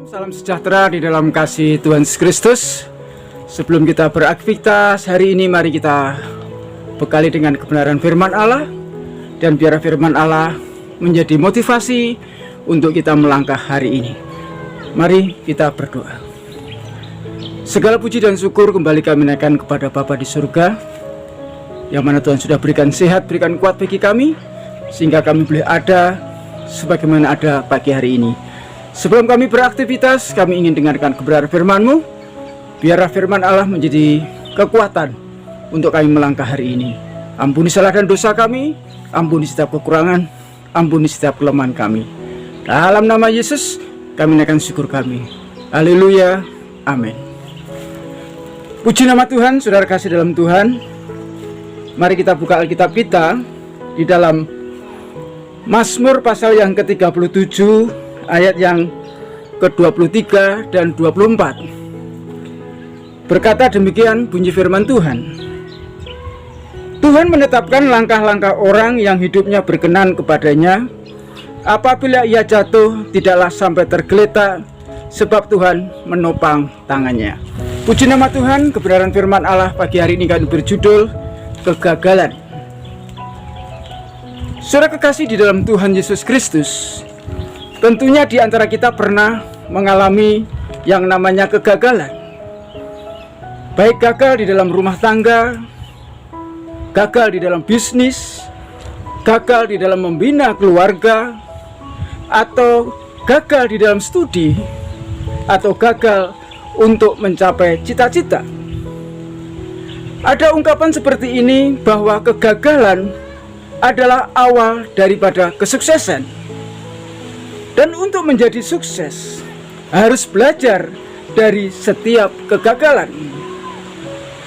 Salam sejahtera di dalam kasih Tuhan Yesus Kristus. Sebelum kita beraktivitas hari ini, mari kita bekali dengan kebenaran firman Allah. Dan biar firman Allah menjadi motivasi untuk kita melangkah hari ini. Mari kita berdoa. Segala puji dan syukur kembali kami naikkan kepada Bapa di surga, yang mana Tuhan sudah berikan sehat, berikan kuat bagi kami, sehingga kami boleh ada sebagaimana ada pagi hari ini. Sebelum kami beraktivitas, kami ingin dengarkan kebenaran firman-Mu. Biarlah firman Allah menjadi kekuatan untuk kami melangkah hari ini. Ampuni salah dan dosa kami, ampuni setiap kekurangan, ampuni setiap kelemahan kami. Dalam nama Yesus, kami naikkan syukur kami. Haleluya, amin. Puji nama Tuhan, saudara kasih dalam Tuhan. Mari kita buka Alkitab kita di dalam Mazmur pasal yang ke-37, ayat yang ke-23 dan 24. Berkata demikian bunyi firman Tuhan. Tuhan menetapkan langkah-langkah orang yang hidupnya berkenan kepadanya. Apabila ia jatuh, tidaklah sampai tergeletak, sebab Tuhan menopang tangannya. Puji nama Tuhan. Kebenaran firman Allah pagi hari ini kan berjudul kegagalan. Saudara kekasih di dalam Tuhan Yesus Kristus, tentunya di antara kita pernah mengalami yang namanya kegagalan. Baik gagal di dalam rumah tangga, gagal di dalam bisnis, gagal di dalam membina keluarga, atau gagal di dalam studi, atau gagal untuk mencapai cita-cita. Ada ungkapan seperti ini bahwa kegagalan adalah awal daripada kesuksesan. Dan untuk menjadi sukses, harus belajar dari setiap kegagalan.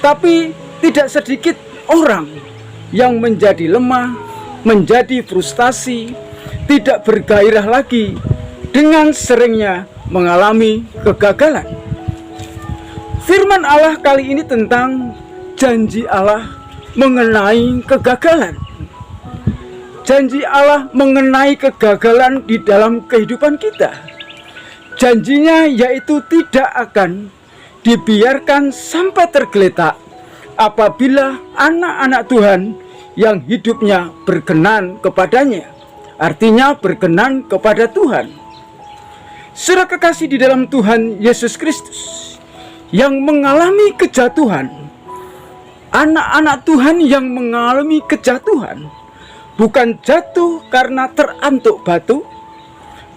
Tapi tidak sedikit orang yang menjadi lemah, menjadi frustasi, tidak bergairah lagi dengan seringnya mengalami kegagalan. Firman Allah kali ini tentang janji Allah mengenai kegagalan. Janji Allah mengenai kegagalan di dalam kehidupan kita. Janjinya yaitu tidak akan dibiarkan sampai tergeletak apabila anak-anak Tuhan yang hidupnya berkenan kepadanya. Artinya berkenan kepada Tuhan. Saudara kekasih di dalam Tuhan Yesus Kristus yang mengalami kejatuhan, anak-anak Tuhan yang mengalami kejatuhan, bukan jatuh karena terantuk batu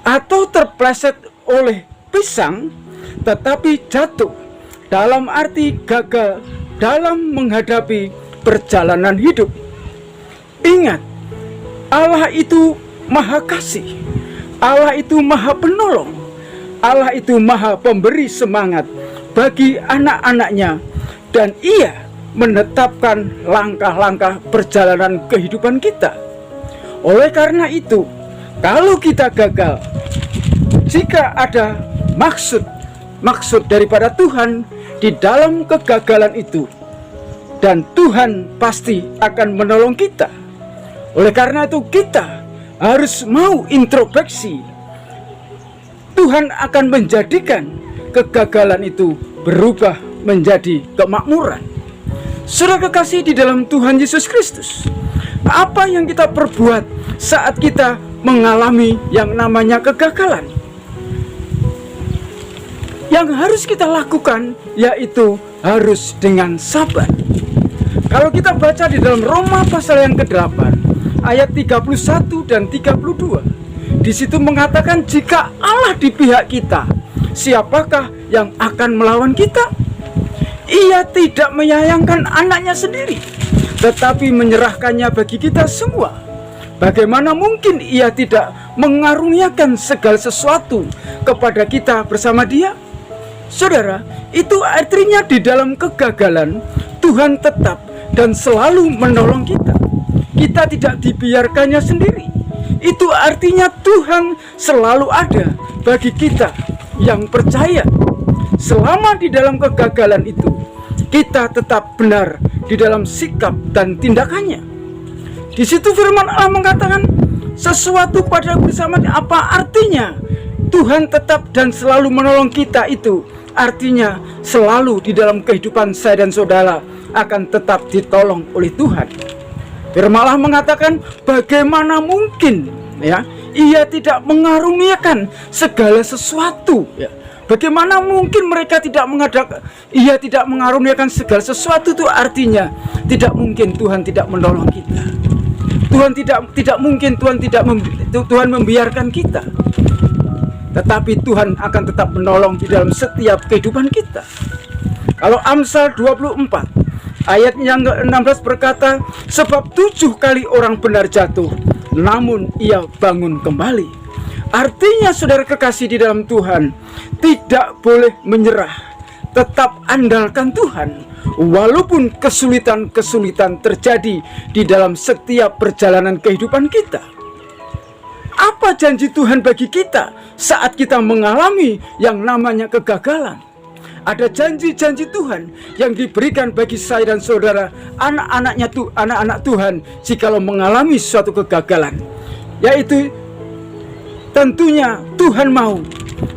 atau terpleset oleh pisang, tetapi jatuh dalam arti gagal dalam menghadapi perjalanan hidup. Ingat, Allah itu Maha Kasih, Allah itu Maha Penolong, Allah itu Maha Pemberi semangat bagi anak-anaknya, dan Ia menetapkan langkah-langkah perjalanan kehidupan kita. Oleh karena itu, kalau kita gagal, jika ada maksud daripada Tuhan di dalam kegagalan itu, dan Tuhan pasti akan menolong kita. Oleh karena itu kita harus mau introspeksi. Tuhan akan menjadikan kegagalan itu berubah menjadi kemakmuran. Saudara kekasih di dalam Tuhan Yesus Kristus, apa yang kita perbuat saat kita mengalami yang namanya kegagalan? Yang harus kita lakukan yaitu harus dengan sabar. Kalau kita baca di dalam Roma pasal yang ke-8 ayat 31 dan 32, di situ mengatakan jika Allah di pihak kita, siapakah yang akan melawan kita? Ia tidak menyayangkan anaknya sendiri, tetapi menyerahkannya bagi kita semua. Bagaimana mungkin Ia tidak mengaruniakan segala sesuatu kepada kita bersama Dia? Saudara, itu artinya di dalam kegagalan Tuhan tetap dan selalu menolong kita. Kita tidak dibiarkannya sendiri. Itu artinya Tuhan selalu ada bagi kita yang percaya. Selama di dalam kegagalan itu, kita tetap benar di dalam sikap dan tindakannya. Di situ firman Allah mengatakan sesuatu pada bersama. Apa artinya Tuhan tetap dan selalu menolong kita itu artinya selalu di dalam kehidupan saya dan saudara akan tetap ditolong oleh Tuhan. Firman Allah mengatakan, bagaimana mungkin ya Ia tidak mengaruniakan segala sesuatu ya. Bagaimana mungkin mereka tidak mengadakan, Ia tidak mengaruniakan segala sesuatu, itu artinya tidak mungkin Tuhan tidak menolong kita. Tidak mungkin Tuhan membiarkan kita. Tetapi Tuhan akan tetap menolong di dalam setiap kehidupan kita. Kalau Amsal 24 ayat yang ke-16 berkata, sebab 7 kali orang benar jatuh, namun ia bangun kembali. Artinya saudara kekasih di dalam Tuhan, tidak boleh menyerah, tetap andalkan Tuhan. Walaupun kesulitan-kesulitan terjadi di dalam setiap perjalanan kehidupan kita. Apa janji Tuhan bagi kita saat kita mengalami yang namanya kegagalan? Ada janji-janji Tuhan yang diberikan bagi saya dan saudara, anak-anak Tuhan, jikalau mengalami suatu kegagalan. Yaitu tentunya Tuhan mau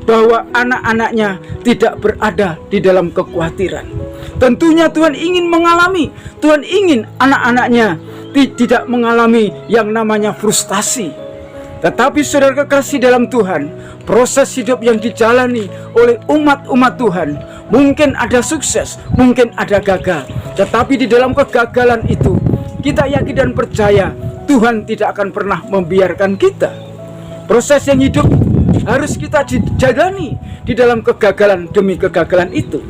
bahwa anak-anaknya tidak berada di dalam kekhawatiran. Tentunya Tuhan ingin Tuhan ingin anak-anaknya tidak mengalami yang namanya frustasi. Tetapi saudara kekasih dalam Tuhan, proses hidup yang dijalani oleh umat-umat Tuhan, mungkin ada sukses, mungkin ada gagal. Tetapi di dalam kegagalan itu, kita yakin dan percaya Tuhan tidak akan pernah membiarkan kita. Proses yang hidup harus kita jalani di dalam kegagalan demi kegagalan itu.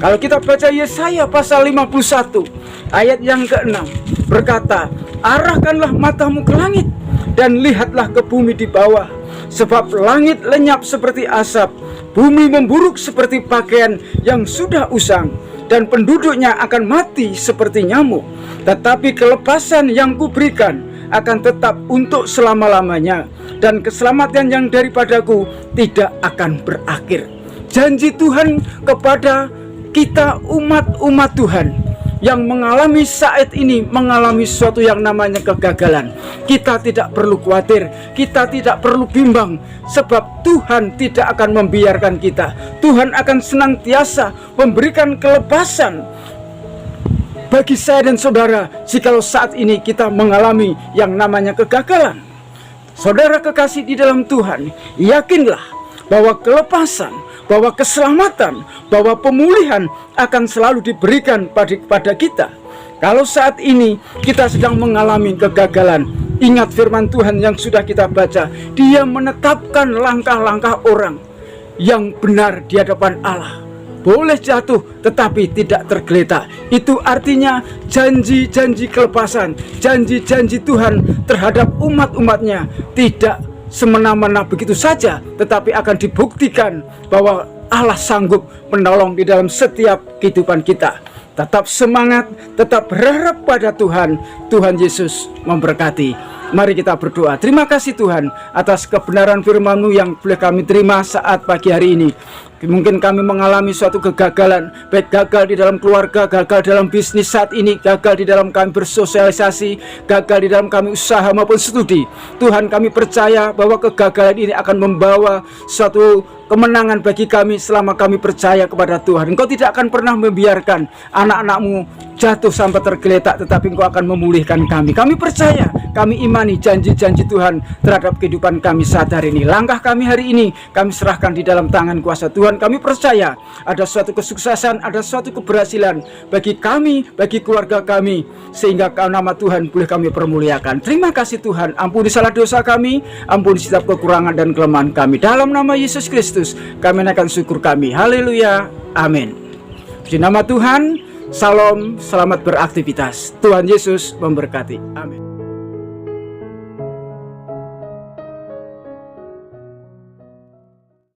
Kalau kita baca Yesaya pasal 51 ayat yang ke-6 berkata, arahkanlah matamu ke langit dan lihatlah ke bumi di bawah, sebab langit lenyap seperti asap, bumi memburuk seperti pakaian yang sudah usang, dan penduduknya akan mati seperti nyamuk. Tetapi kelepasan yang kuberikan akan tetap untuk selama-lamanya, dan keselamatan yang daripadaku tidak akan berakhir. Janji Tuhan kepada kita umat-umat Tuhan yang mengalami saat ini, mengalami sesuatu yang namanya kegagalan, kita tidak perlu khawatir, kita tidak perlu bimbang, sebab Tuhan tidak akan membiarkan kita. Tuhan akan senantiasa memberikan kelepasan bagi saya dan saudara jikalau saat ini kita mengalami yang namanya kegagalan. Saudara kekasih di dalam Tuhan, yakinlah bahwa kelepasan, bahwa keselamatan, bahwa pemulihan akan selalu diberikan pada kita. Kalau saat ini kita sedang mengalami kegagalan, ingat firman Tuhan yang sudah kita baca. Dia menetapkan langkah-langkah orang yang benar di hadapan Allah. Boleh jatuh tetapi tidak tergeletak. Itu artinya janji-janji kelepasan, janji-janji Tuhan terhadap umat-umatnya tidak semena-mena begitu saja, tetapi akan dibuktikan bahwa Allah sanggup menolong di dalam setiap kehidupan kita. Tetap semangat, tetap berharap pada Tuhan. Tuhan Yesus memberkati. Mari kita berdoa. Terima kasih Tuhan atas kebenaran firman-Mu yang boleh kami terima saat pagi hari ini. Mungkin kami mengalami suatu kegagalan, baik gagal di dalam keluarga, gagal dalam bisnis saat ini, gagal di dalam kami bersosialisasi, gagal di dalam kami usaha maupun studi. Tuhan, kami percaya bahwa kegagalan ini akan membawa suatu kemenangan bagi kami selama kami percaya kepada Tuhan. Engkau tidak akan pernah membiarkan anak-anak-Mu jatuh sampai tergeletak, tetapi Engkau akan memulihkan kami. Kami percaya, kami imani janji-janji Tuhan terhadap kehidupan kami saat hari ini. Langkah kami hari ini kami serahkan di dalam tangan kuasa Tuhan. Kami percaya ada suatu kesuksesan, ada suatu keberhasilan bagi kami, bagi keluarga kami, sehingga nama Tuhan boleh kami permuliakan. Terima kasih Tuhan, ampuni salah dosa kami, ampuni setiap kekurangan dan kelemahan kami. Dalam nama Yesus Kristus kami naikkan syukur kami. Haleluya, amin. Di nama Tuhan, salam, selamat beraktivitas. Tuhan Yesus memberkati, amin.